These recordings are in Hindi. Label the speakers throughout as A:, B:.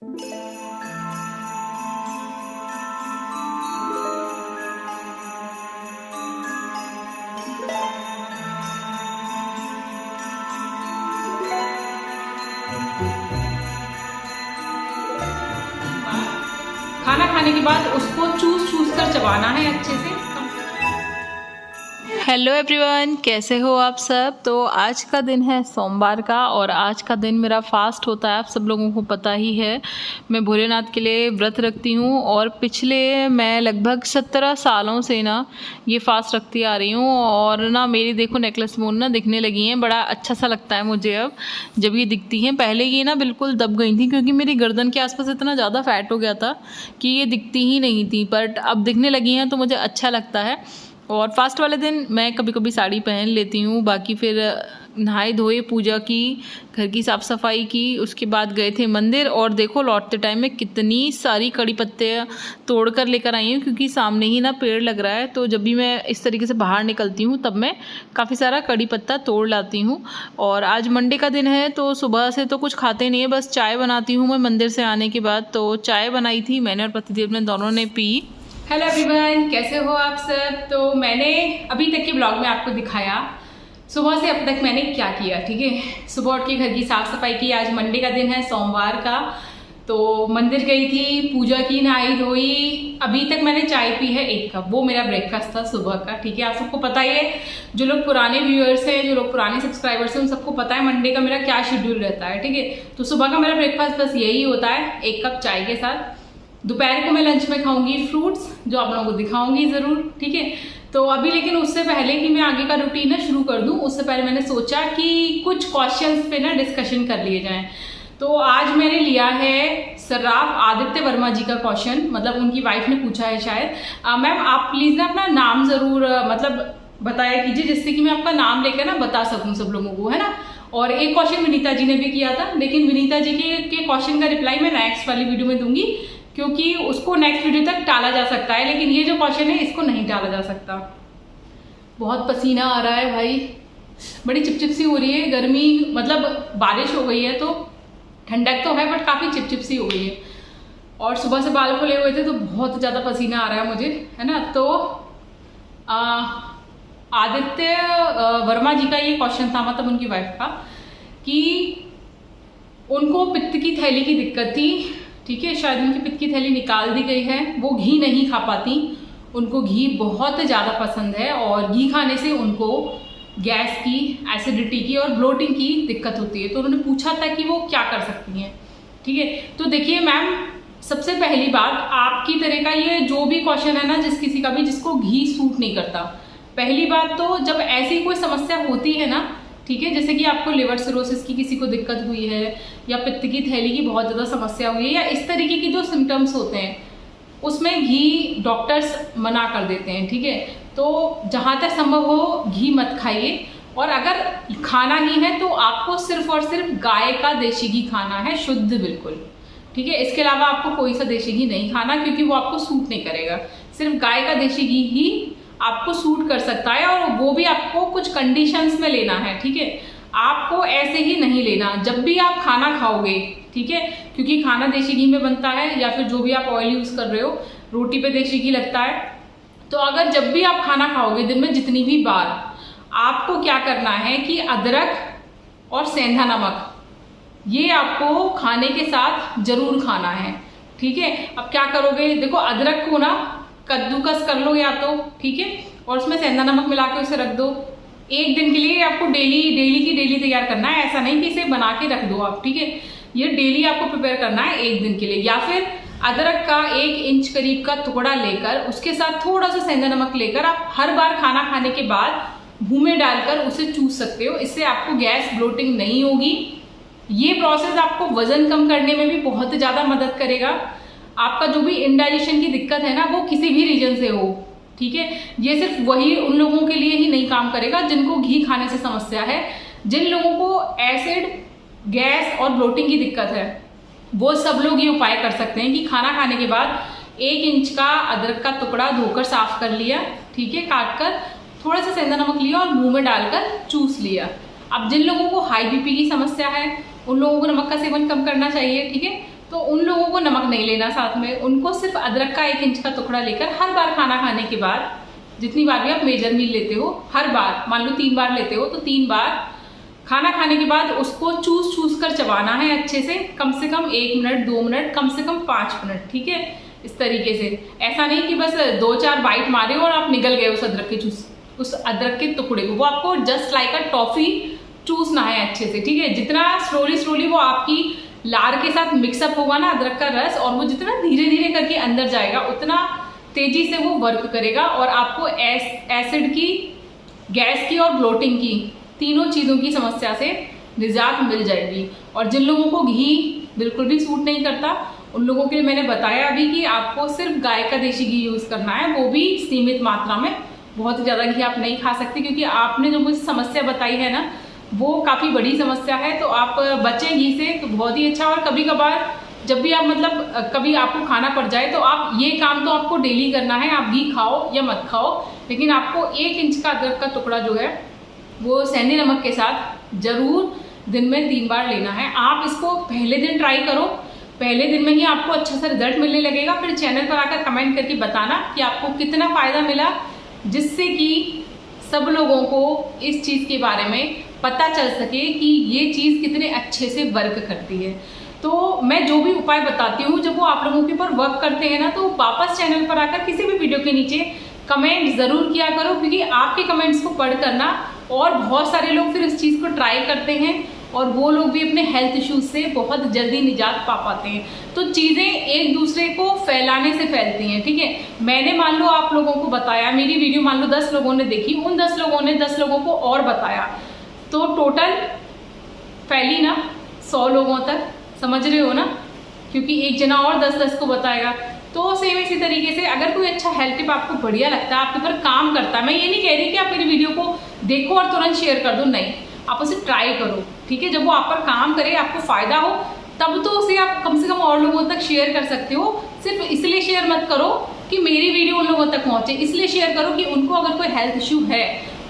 A: खाना खाने के बाद उसको चूस कर चबाना है अच्छे से।
B: हेलो एवरीवन, कैसे हो आप सब। तो आज का दिन है सोमवार का और आज का दिन मेरा फास्ट होता है। आप सब लोगों को पता ही है मैं भोलेनाथ के लिए व्रत रखती हूँ और पिछले मैं लगभग 17 सालों से ना ये फास्ट रखती आ रही हूँ। और ना मेरी देखो नेकलेस मोन ना दिखने लगी हैं। बड़ा अच्छा सा लगता है मुझे अब जब ये दिखती हैं। पहले ये ना बिल्कुल दब गई थी क्योंकि मेरी गर्दन के आसपास इतना ज़्यादा फैट हो गया था कि ये दिखती ही नहीं थी, बट अब दिखने लगी हैं तो मुझे अच्छा लगता है। और फास्ट वाले दिन मैं कभी कभी साड़ी पहन लेती हूँ, बाकी फिर नहाए धोए, पूजा की, घर की साफ़ सफाई की, उसके बाद गए थे मंदिर। और देखो लौटते टाइम में कितनी सारी कड़ी पत्ते तोड़ कर लेकर आई हूँ क्योंकि सामने ही ना पेड़ लग रहा है। तो जब भी मैं इस तरीके से बाहर निकलती हूँ तब मैं काफ़ी सारा कड़ी पत्ता तोड़ लाती हूँ। और आज मंडे का दिन है तो सुबह से तो कुछ खाते नहीं है, बस चाय बनाती हूँ मैं मंदिर से आने के बाद। तो चाय बनाई थी मैंने और पतिदेव ने, दोनों ने पी।
A: हेलो एवरीवन, कैसे हो आप सब। तो मैंने अभी तक के ब्लॉग में आपको दिखाया सुबह से अब तक मैंने क्या किया। ठीक है, सुबह उठ के घर की साफ़ सफाई की। आज मंडे का दिन है, सोमवार का। तो मंदिर गई थी, पूजा की, नहाई धोई। अभी तक मैंने चाय पी है 1 कप, वो मेरा ब्रेकफास्ट था सुबह का। ठीक है, आप सबको पता ही है, जो लोग पुराने व्यूअर्स हैं, जो लोग पुराने सब्सक्राइबर्स हैं, उन सबको पता है मंडे का मेरा क्या शेड्यूल रहता है। ठीक है, तो सुबह का मेरा ब्रेकफास्ट बस यही होता है, 1 कप चाय के साथ। दोपहर को मैं लंच में खाऊंगी फ्रूट्स, जो आप लोगों को दिखाऊंगी ज़रूर। ठीक है, तो अभी लेकिन उससे पहले कि मैं आगे का रूटीन ना शुरू कर दूं, उससे पहले मैंने सोचा कि कुछ क्वेश्चंस पे ना डिस्कशन कर लिए जाएं। तो आज मैंने लिया है सर्राफ आदित्य वर्मा जी का क्वेश्चन, मतलब उनकी वाइफ ने पूछा है शायद। मैम आप प्लीज़ ना अपना नाम ज़रूर मतलब बताया कीजिए, जिससे कि मैं आपका नाम लेकर ना बता सकूँ सब लोगों को, है ना। और एक क्वेश्चन विनीता जी ने भी किया था, लेकिन विनीता जी के क्वेश्चन का रिप्लाई मैं नेक्स्ट वाली वीडियो में दूंगी क्योंकि उसको नेक्स्ट वीडियो तक टाला जा सकता है, लेकिन ये जो क्वेश्चन है इसको नहीं टाला जा सकता। बहुत पसीना आ रहा है भाई, बड़ी चिपचिप सी हो रही है। गर्मी मतलब बारिश हो गई है तो ठंडक तो है, बट काफ़ी चिपचिप सी हो गई है। और सुबह से बाल खुले हुए थे तो बहुत ज़्यादा पसीना आ रहा है मुझे, है ना। तो आदित्य वर्मा जी का ये क्वेश्चन था, मतलब उनकी वाइफ का, कि उनको पित्त की थैली की दिक्कत थी। ठीक है, शायद उनकी पित्त की थैली निकाल दी गई है, वो घी नहीं खा पाती। उनको घी बहुत ज़्यादा पसंद है और घी खाने से उनको गैस की, एसिडिटी की और ब्लोटिंग की दिक्कत होती है। तो उन्होंने पूछा था कि वो क्या कर सकती हैं। ठीक है, तो देखिए मैम, सबसे पहली बात, आपकी तरह का ये जो भी क्वेश्चन है ना, जिस किसी का भी जिसको घी सूट नहीं करता, पहली बात तो जब ऐसी कोई समस्या होती है ना, ठीक है, जैसे कि आपको लिवर सिरोसिस की किसी को दिक्कत हुई है या पित्त की थैली की बहुत ज़्यादा समस्या हुई है या इस तरीके की जो सिम्टम्स होते हैं, उसमें घी डॉक्टर्स मना कर देते हैं। ठीक है, तो जहाँ तक संभव हो घी मत खाइए, और अगर खाना ही है तो आपको सिर्फ और सिर्फ गाय का देशी घी खाना है, शुद्ध बिल्कुल। ठीक है, इसके अलावा आपको कोई सा देशी घी नहीं खाना क्योंकि वो आपको सूट नहीं करेगा। सिर्फ गाय का देशी घी ही आपको सूट कर सकता है, और वो भी आपको कुछ कंडीशंस में लेना है। ठीक है, आपको ऐसे ही नहीं लेना जब भी आप खाना खाओगे। ठीक है, क्योंकि खाना देशी घी में बनता है, या फिर जो भी आप ऑयल यूज़ कर रहे हो, रोटी पे देशी घी लगता है। तो अगर जब भी आप खाना खाओगे दिन में जितनी भी बार, आपको क्या करना है कि अदरक और सेंधा नमक ये आपको खाने के साथ जरूर खाना है। ठीक है, अब क्या करोगे, देखो अदरक को ना कद्दूकस कर लो या तो, ठीक है, और उसमें सेंधा नमक मिला के उसे रख दो 1 दिन के लिए। आपको डेली की डेली तैयार करना है, ऐसा नहीं कि इसे बना के रख दो आप। ठीक है, ये डेली आपको प्रिपेयर करना है 1 दिन के लिए। या फिर अदरक का 1 इंच करीब का टुकड़ा लेकर उसके साथ थोड़ा सा सेंधा नमक लेकर आप हर बार खाना खाने के बाद मुंह में डालकर उसे चूस सकते हो। इससे आपको गैस ब्लोटिंग नहीं होगी। ये प्रोसेस आपको वजन कम करने में भी बहुत ज़्यादा मदद करेगा। आपका जो भी इंडाइजेशन की दिक्कत है ना, वो किसी भी रीजन से हो, ठीक है, ये सिर्फ वही उन लोगों के लिए ही नहीं काम करेगा जिनको घी खाने से समस्या है। जिन लोगों को एसिड, गैस और ब्लोटिंग की दिक्कत है, वो सब लोग ये उपाय कर सकते हैं कि खाना खाने के बाद 1 इंच का अदरक का टुकड़ा धोकर साफ कर लिया, ठीक है, काट कर, थोड़ा सा सेंधा नमक लिया और मुंह में डालकर चूस लिया। अब जिन लोगों को हाई बीपी की समस्या है, उन लोगों को नमक का सेवन कम करना चाहिए, ठीक है, तो उन लोगों को नमक नहीं लेना साथ में, उनको सिर्फ अदरक का 1 इंच का टुकड़ा लेकर हर बार खाना खाने के बाद, जितनी बार भी आप मेजर मील लेते हो, हर बार मान लो 3 बार लेते हो तो 3 बार खाना खाने के बाद उसको चूस कर चबाना है अच्छे से कम 1 मिनट 2 मिनट, कम से कम 5 मिनट, ठीक है। इस तरीके से, ऐसा नहीं कि बस 2-4 बाइट मारे और आप निगल गए उस अदरक के टुकड़े को। वो आपको जस्ट लाइक अ टॉफी चूसना है अच्छे से, ठीक है। जितना स्लोली वो आपकी लार के साथ मिक्सअप होगा ना अदरक का रस, और वो जितना धीरे धीरे करके अंदर जाएगा उतना तेजी से वो वर्क करेगा और आपको एसिड की, गैस की और ब्लोटिंग की, तीनों चीज़ों की समस्या से निजात मिल जाएगी। और जिन लोगों को घी बिल्कुल भी सूट नहीं करता, उन लोगों के लिए मैंने बताया अभी कि आपको सिर्फ गाय का देशी घी यूज़ करना है, वो भी सीमित मात्रा में। बहुत ज़्यादा घी आप नहीं खा सकते, क्योंकि आपने जो मुझे समस्या बताई है ना, वो काफ़ी बड़ी समस्या है। तो आप बचें घी से तो बहुत ही अच्छा। और कभी कभार जब भी आप मतलब कभी आपको खाना पड़ जाए तो आप ये काम तो आपको डेली करना है, आप घी खाओ या मत खाओ, लेकिन आपको 1 इंच का अदरक का टुकड़ा जो है वो सेंधी नमक के साथ ज़रूर दिन में 3 बार लेना है। आप इसको पहले दिन ट्राई करो, पहले दिन में ही आपको अच्छा सा रिजल्ट मिलने लगेगा। फिर चैनल पर आकर कमेंट करके बताना कि आपको कितना फ़ायदा मिला, जिससे कि सब लोगों को इस चीज़ के बारे में पता चल सके कि ये चीज़ कितने अच्छे से वर्क करती है। तो मैं जो भी उपाय बताती हूँ, जब वो आप लोगों के ऊपर वर्क करते हैं ना, तो वापस चैनल पर आकर किसी भी वीडियो के नीचे कमेंट ज़रूर किया करो, क्योंकि आपके कमेंट्स को पढ़ करना और बहुत सारे लोग फिर इस चीज़ को ट्राई करते हैं और वो लोग भी अपने हेल्थ इश्यूज से बहुत जल्दी निजात पा पाते हैं। तो चीज़ें एक दूसरे को फैलाने से फैलती हैं, ठीक है। मैंने मान लो आप लोगों को बताया, मेरी वीडियो मान लो 10 लोगों ने देखी, उन 10 लोगों ने 10 लोगों को और बताया, तो टोटल फैली ना 100 लोगों तक, समझ रहे हो ना, क्योंकि एक जना और 10-10 को बताएगा। तो सेम इसी तरीके से अगर कोई अच्छा हेल्थ टिप आपको बढ़िया लगता है, आपके ऊपर काम करता है, मैं ये नहीं कह रही कि आप मेरी वीडियो को देखो और तुरंत शेयर कर दो, नहीं, आप उसे ट्राई करो, ठीक है। जब वो आप पर काम करे, आपको फ़ायदा हो, तब तो उसे आप कम से कम और लोगों तक शेयर कर सकते हो। सिर्फ इसलिए शेयर मत करो कि मेरी वीडियो उन लोगों तक पहुँचे, इसलिए शेयर करो कि उनको अगर कोई हेल्थ इशू है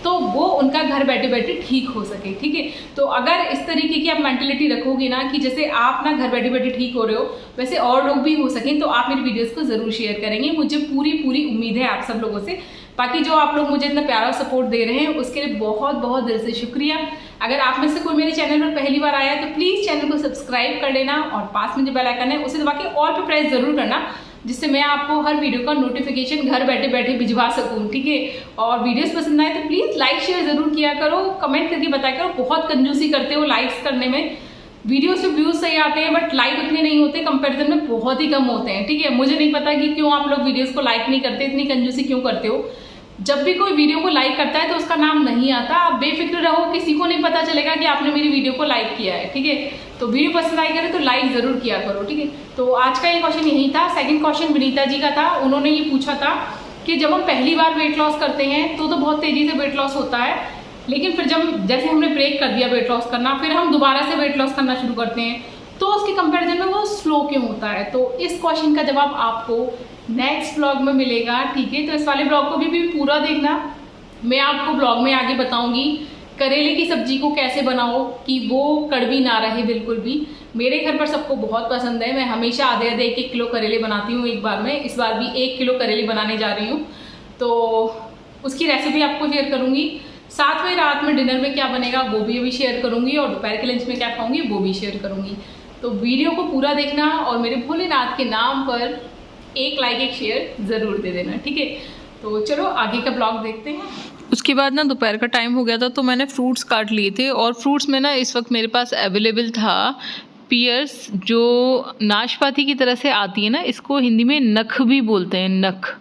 A: तो वो उनका घर बैठे बैठे ठीक हो सके, ठीक है। तो अगर इस तरीके की आप मेंटेलिटी रखोगे ना कि जैसे आप ना घर बैठे बैठे ठीक हो रहे हो, वैसे और लोग भी हो सकें, तो आप मेरी वीडियोस को ज़रूर शेयर करेंगे। मुझे पूरी उम्मीद है आप सब लोगों से। बाकी जो आप लोग मुझे इतना प्यारा सपोर्ट दे रहे हैं उसके लिए बहुत बहुत दिल से शुक्रिया। अगर आप में से कोई मेरे चैनल पर पहली बार आया है तो प्लीज़ चैनल को सब्सक्राइब कर लेना और पास में जो बेल आइकन है उसे दबा के ऑल पे प्रेस ज़रूर करना, जिससे मैं आपको हर वीडियो का नोटिफिकेशन घर बैठे बैठे भिजवा सकूं, ठीक है। और वीडियोस पसंद आए तो प्लीज़ लाइक शेयर ज़रूर किया करो, कमेंट करके बताया करो। बहुत कंजूसी करते हो लाइक्स करने में, वीडियो से व्यूज़ सही आते हैं बट लाइक उतने नहीं होते, कंपैरिजन में बहुत ही कम होते हैं, ठीक है। मुझे नहीं पता कि क्यों आप लोग वीडियोज़ को लाइक नहीं करते, इतनी कंजूसी क्यों करते हो। जब भी कोई वीडियो को लाइक करता है तो उसका नाम नहीं आता, आप बेफिक्र रहो, किसी को नहीं पता चलेगा कि आपने मेरी वीडियो को लाइक किया है, ठीक है। तो वीडियो पसंद आई करे तो लाइक ज़रूर किया करो, ठीक है। तो आज का ये क्वेश्चन यही था। सेकंड क्वेश्चन विनीता जी का था, उन्होंने ये पूछा था कि जब हम पहली बार वेट लॉस करते हैं तो बहुत तेज़ी से वेट लॉस होता है, लेकिन फिर जब जैसे हमने ब्रेक कर दिया वेट लॉस करना, फिर हम दोबारा से वेट लॉस करना शुरू करते हैं, तो उसके कंपैरिजन में वो स्लो क्यों होता है। तो इस क्वेश्चन का जवाब आपको नेक्स्ट ब्लॉग में मिलेगा, ठीक है। तो इस वाले ब्लॉग को भी पूरा देखना। मैं आपको ब्लॉग में आगे बताऊंगी करेले की सब्जी को कैसे बनाओ कि वो कड़वी ना रहे बिल्कुल भी। मेरे घर पर सबको बहुत पसंद है, मैं हमेशा आधे 1 किलो करेले बनाती हूँ एक बार में। इस बार भी 1 किलो करेले बनाने जा रही हूँ, तो उसकी रेसिपी आपको शेयर करूँगी। साथ में रात में डिनर में क्या बनेगा वो भी अभी शेयर करूँगी, और दोपहर के लंच में क्या खाऊंगी वो भी शेयर करूँगी। तो वीडियो को पूरा देखना और मेरे भोलेनाथ के नाम पर एक लाइक एक शेयर ज़रूर दे देना, ठीक है। तो चलो आगे का ब्लॉग देखते हैं।
B: उसके बाद ना दोपहर का टाइम हो गया था, तो मैंने फ्रूट्स काट लिए थे, और फ्रूट्स में ना इस वक्त मेरे पास अवेलेबल था पियर्स, जो नाशपाती की तरह से आती है ना, इसको हिंदी में नख भी बोलते हैं, नख।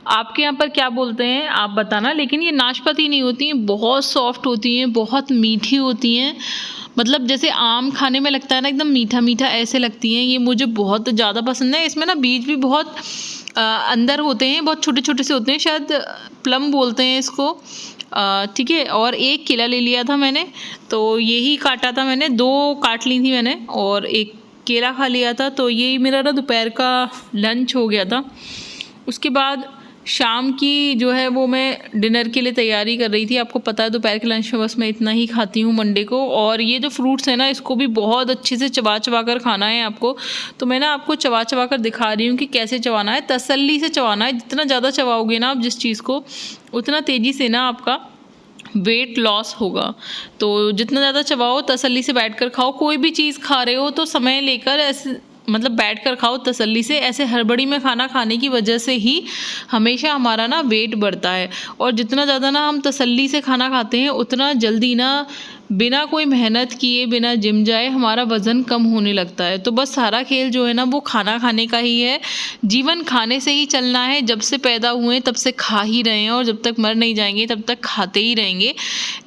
B: आपके यहाँ पर क्या बोलते हैं आप बताना। लेकिन ये नाशपाती नहीं होती हैं, बहुत सॉफ्ट होती हैं, बहुत मीठी होती हैं, मतलब जैसे आम खाने में लगता है ना एकदम मीठा मीठा, ऐसे लगती हैं। ये मुझे बहुत ज़्यादा पसंद है। इसमें ना बीज भी बहुत अंदर होते हैं, बहुत छोटे छोटे से होते हैं, शायद प्लम बोलते हैं इसको, ठीक है। और 1 केला ले लिया था मैंने, तो यही काटा था मैंने, 2 काट ली थी मैंने और 1 केला खा लिया था। तो यही मेरा ना दोपहर का लंच हो गया था। उसके बाद शाम की जो है वो मैं डिनर के लिए तैयारी कर रही थी। आपको पता है दोपहर के लंच में बस मैं इतना ही खाती हूँ मंडे को। और ये जो फ्रूट्स है ना, इसको भी बहुत अच्छे से चबा चबा कर खाना है आपको। तो मैं ना आपको चबा चबा कर दिखा रही हूँ कि कैसे चबाना है। तसल्ली से चबाना है। जितना ज़्यादा चबाओगे ना आप जिस चीज़ को, उतना तेज़ी से ना आपका वेट लॉस होगा। तो जितना ज़्यादा चबाओ, तसल्ली से बैठ कर खाओ। कोई भी चीज़ खा रहे हो तो समय लेकर ऐसे मतलब बैठ कर खाओ तसल्ली से। ऐसे हड़बड़ी में खाना खाने की वजह से ही हमेशा हमारा ना वेट बढ़ता है। और जितना ज़्यादा ना हम तसल्ली से खाना खाते हैं, उतना जल्दी ना बिना कोई मेहनत किए, बिना जिम जाए हमारा वज़न कम होने लगता है। तो बस सारा खेल जो है ना वो खाना खाने का ही है। जीवन खाने से ही चलना है। जब से पैदा हुए तब से खा ही रहे हैं और जब तक मर नहीं जाएंगे तब तक खाते ही रहेंगे।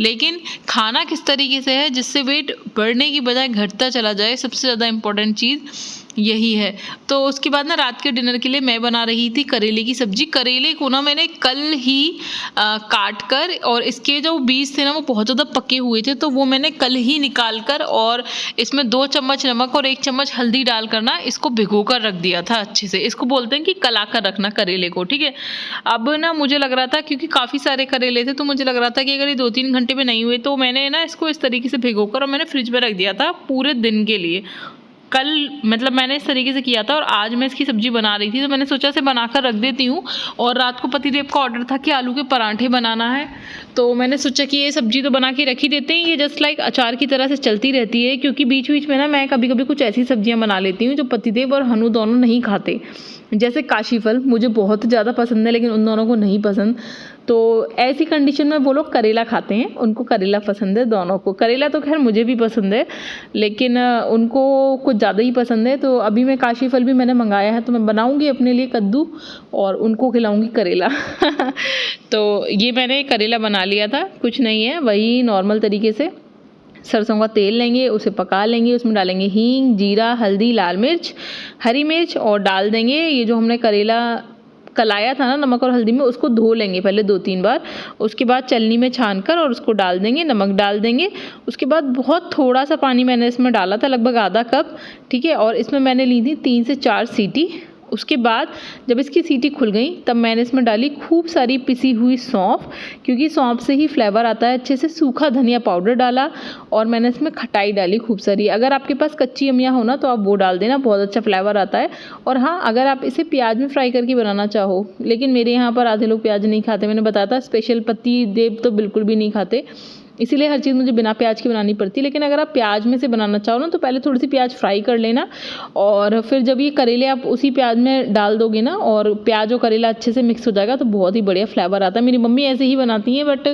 B: लेकिन खाना किस तरीके से है जिससे वेट बढ़ने की बजाय घटता चला जाए, सबसे ज़्यादा इम्पोर्टेंट चीज़ यही है। तो उसके बाद ना रात के डिनर के लिए मैं बना रही थी करेले की सब्जी। करेले को ना मैंने कल ही काट कर, और इसके जो बीज थे ना वो बहुत ज़्यादा पके हुए थे, तो वो मैंने कल ही निकाल कर और इसमें 2 चम्मच नमक और 1 चम्मच हल्दी डालकर ना इसको भिगो कर रख दिया था अच्छे से। इसको बोलते हैं कि कला कर रखना करेले को, ठीक है। अब ना मुझे लग रहा था, क्योंकि काफ़ी सारे करेले थे, तो मुझे लग रहा था कि अगर ये 2-3 घंटे में नहीं हुए तो मैंने ना इसको इस तरीके से भिगो कर और मैंने फ्रिज में रख दिया था पूरे दिन के लिए। कल मतलब मैंने इस तरीके से किया था और आज मैं इसकी सब्ज़ी बना रही थी, तो मैंने सोचा से बनाकर रख देती हूँ। और रात को पतिदेव का ऑर्डर था कि आलू के पराठे बनाना है, तो मैंने सोचा कि ये सब्ज़ी तो बना के रख ही देते हैं। ये जस्ट लाइक अचार की तरह से चलती रहती है, क्योंकि बीच बीच में ना मैं कभी कभी कुछ ऐसी सब्जियाँ बना लेती हूँ जो पतिदेव और हनु दोनों नहीं खाते। जैसे काशी फल मुझे बहुत ज़्यादा पसंद है, लेकिन उन दोनों को नहीं पसंद। तो ऐसी कंडीशन में वो लोग करेला खाते हैं, उनको करेला पसंद है दोनों को। करेला तो खैर मुझे भी पसंद है, लेकिन उनको कुछ ज़्यादा ही पसंद है। तो अभी मैं काशी फल भी मैंने मंगाया है, तो मैं बनाऊंगी अपने लिए कद्दू और उनको खिलाऊंगी करेला। तो ये मैंने करेला बना लिया था, कुछ नहीं है, वही नॉर्मल तरीके से सरसों का तेल लेंगे, उसे पका लेंगे, उसमें डालेंगे हींग, जीरा, हल्दी, लाल मिर्च, हरी मिर्च और डाल देंगे ये जो हमने करेला कलाया था ना नमक और हल्दी में, उसको धो लेंगे पहले 2-3 बार। उसके बाद चलनी में छान कर और उसको डाल देंगे, नमक डाल देंगे। उसके बाद बहुत थोड़ा सा पानी मैंने इसमें डाला था, लगभग आधा कप, ठीक है। और इसमें मैंने ली थी 3 से 4 सीटी। उसके बाद जब इसकी सीटी खुल गई तब मैंने इसमें डाली खूब सारी पिसी हुई सौंफ, क्योंकि सौंफ से ही फ्लेवर आता है अच्छे से। सूखा धनिया पाउडर डाला और मैंने इसमें खटाई डाली खूब सारी। अगर आपके पास कच्ची अमिया हो ना तो आप वो डाल देना, बहुत अच्छा फ्लेवर आता है। और हाँ, अगर आप इसे प्याज में फ्राई करके बनाना चाहो, लेकिन मेरे यहाँ पर आधे लोग प्याज नहीं खाते, मैंने बताया था। स्पेशल पति देव तो बिल्कुल भी नहीं खाते, इसीलिए हर चीज़ मुझे बिना प्याज की बनानी पड़ती है। लेकिन अगर आप प्याज में से बनाना चाहो ना तो पहले थोड़ी सी प्याज फ्राई कर लेना, और फिर जब ये करेले आप उसी प्याज में डाल दोगे ना और प्याज और करेला अच्छे से मिक्स हो जाएगा तो बहुत ही बढ़िया फ्लेवर आता है। मेरी मम्मी ऐसे ही बनाती हैं, बट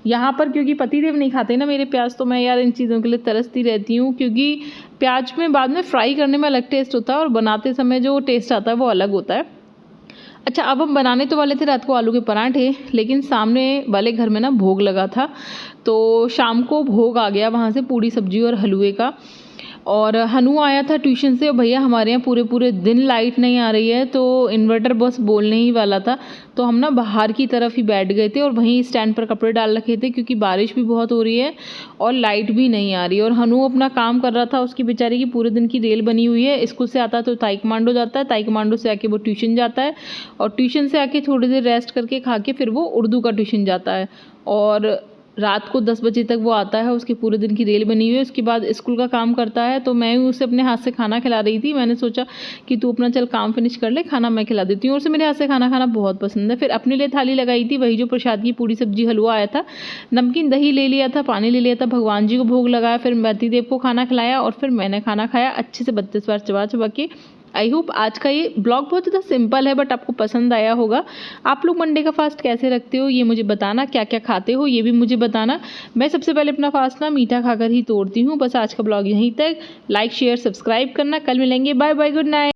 B: यहाँ पर क्योंकि पतिदेव नहीं खाते ना मेरे प्याज, तो मैं यार इन चीज़ों के लिए तरसती रहती हूँ, क्योंकि प्याज में बाद में फ्राई करने में अलग टेस्ट होता है और बनाते समय जो टेस्ट आता है वो अलग होता है। अच्छा, अब हम बनाने तो वाले थे रात को आलू के पराठे, लेकिन सामने वाले घर में ना भोग लगा था, तो शाम को भोग आ गया वहाँ से पूड़ी सब्जी और हलवे का। और हनु आया था ट्यूशन से, और भैया हमारे यहाँ पूरे दिन लाइट नहीं आ रही है, तो इन्वर्टर बस बोलने ही वाला था। तो हम ना बाहर की तरफ ही बैठ गए थे और वहीं स्टैंड पर कपड़े डाल रखे थे, क्योंकि बारिश भी बहुत हो रही है और लाइट भी नहीं आ रही। और हनु अपना काम कर रहा था, उसकी बेचारी की पूरे दिन की रेल बनी हुई है। स्कूल से आता है तो ताइक्वांडो जाता है, ताइक्वांडो से आके वो ट्यूशन जाता है, और ट्यूशन से आके थोड़ी देर रेस्ट करके खा के फिर वो उर्दू का ट्यूशन जाता है। और रात को 10 बजे तक वो आता है, उसके पूरे दिन की रेल बनी हुई है। उसके बाद स्कूल का काम करता है, तो मैं उसे अपने हाथ से खाना खिला रही थी। मैंने सोचा कि तू अपना चल काम फिनिश कर ले, खाना मैं खिला देती हूँ। और उसे मेरे हाथ से खाना खाना बहुत पसंद है। फिर अपने लिए थाली लगाई थी, वही जो प्रसाद की पूड़ी सब्जी हलवा आया था, नमकीन दही ले लिया था, पानी ले लिया था, भगवान जी को भोग लगाया, फिर पतिदेव को खाना खिलाया और फिर मैंने खाना खाया अच्छे से 32 बार चबा चबा के। आई होप आज का ये ब्लॉग बहुत ज़्यादा सिंपल है, बट आपको पसंद आया होगा। आप लोग मंडे का फास्ट कैसे रखते हो ये मुझे बताना, क्या क्या खाते हो ये भी मुझे बताना। मैं सबसे पहले अपना फास्ट ना मीठा खाकर ही तोड़ती हूँ। बस आज का ब्लॉग यहीं तक। लाइक शेयर सब्सक्राइब करना, कल मिलेंगे, बाय बाय, गुड नाइट।